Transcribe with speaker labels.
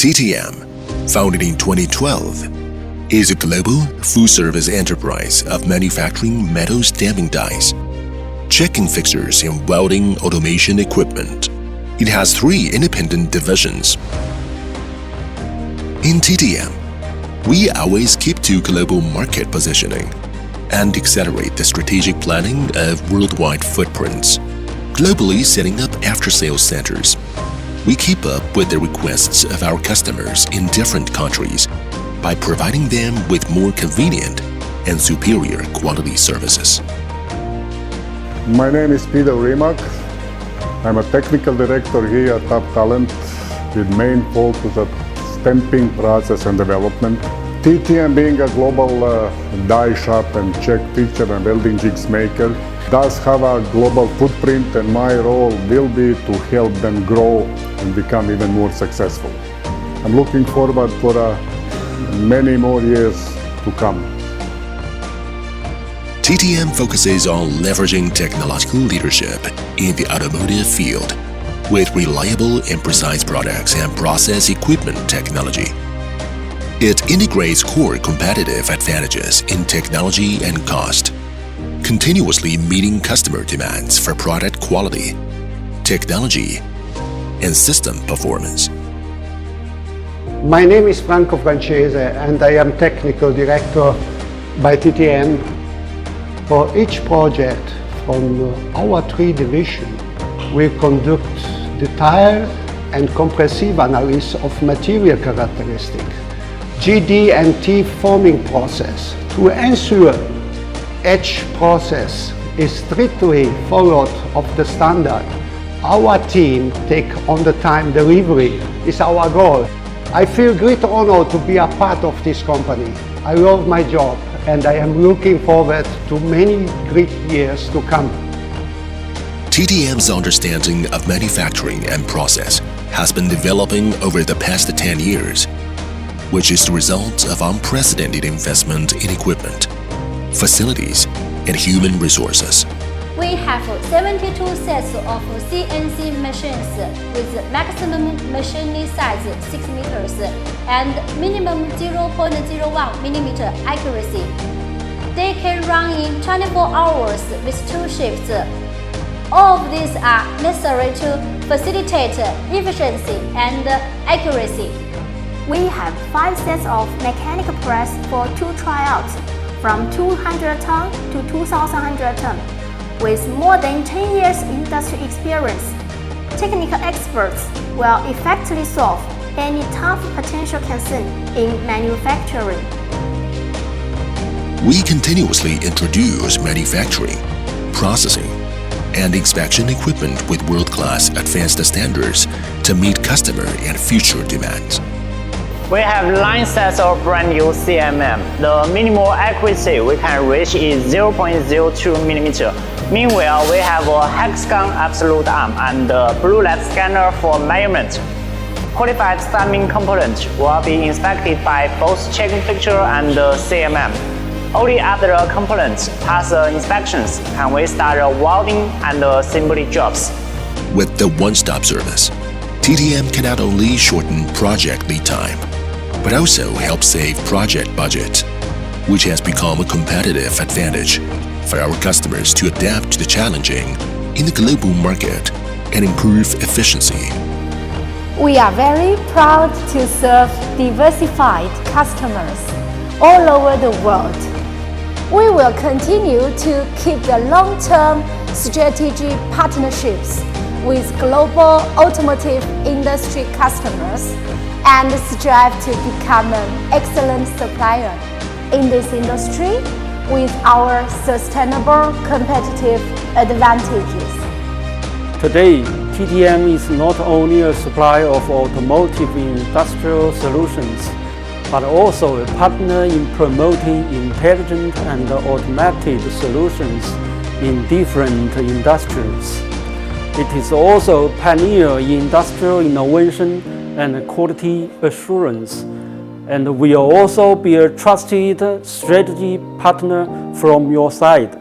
Speaker 1: TTM, founded in 2012, is a global full-service enterprise of manufacturing metal stamping dies, checking fixtures and welding automation equipment. It has 3 independent divisions. In TTM, we always keep to global market positioning and accelerate the strategic planning of worldwide footprints, globally setting up after-sales centers. We keep up with the requests of our customers in different countries by providing them with more convenient and superior quality services.
Speaker 2: My name is Peter Rimak. I'm a technical director here at Top Talent with main focus at stamping process and development. TTM, being a global die shop and check fixture and welding jigs maker, does have a global footprint, and my role will be to help them grow and become even more successful. I'm looking forward for many more years to come.
Speaker 1: TTM focuses on leveraging technological leadership in the automotive field with reliable and precise products and process equipment technology. It integrates core competitive advantages in technology and cost, continuously meeting customer demands for product quality, technology, and system performance.
Speaker 3: My name is Franco Francese and I am Technical Director by TTM. For each project from our 3 divisions, we conduct detailed and comprehensive analysis of material characteristics, GD and T forming process to ensure each process is strictly followed of the standard. Our team take on the time delivery is our goal. I feel great honor to be a part of this company. I love my job and I am looking forward to many great years to come.
Speaker 1: TTM's understanding of manufacturing and process has been developing over the past 10 years, which is the result of unprecedented investment in equipment, facilities, and human resources.
Speaker 4: We have 72 sets of CNC machines with maximum machining size 6 meters and minimum 0.01 millimeter accuracy. They can run in 24 hours with 2 shifts. All of these are necessary to facilitate efficiency and accuracy.
Speaker 5: We have 5 sets of mechanical press for 2 tryouts from 200 ton to 2100 ton. With more than 10 years industry experience, technical experts will effectively solve any tough potential concern in manufacturing.
Speaker 1: We continuously introduce manufacturing, processing, and inspection equipment with world-class advanced standards to meet customer and future demands.
Speaker 6: We have 9 sets of brand new CMM. The minimal accuracy we can reach is 0.02 mm. Meanwhile, we have a hexagon absolute arm and a blue light scanner for measurement. Qualified stamping components will be inspected by both checking fixture and CMM. Only after the components pass inspections can we start welding and assembly jobs.
Speaker 1: With the one-stop service, TTM can not only shorten project lead time, but also help save project budget, which has become a competitive advantage for our customers to adapt to the challenging in the global market and improve efficiency.
Speaker 7: We are very proud to serve diversified customers all over the world. We will continue to keep the long-term strategic partnerships with global automotive industry customers and strive to become an excellent supplier in this industry with our sustainable competitive advantages.
Speaker 8: Today, TTM is not only a supplier of automotive industrial solutions, but also a partner in promoting intelligent and automated solutions in different industries. It is also a pioneer in industrial innovation and quality assurance, and will also be a trusted strategic partner from your side.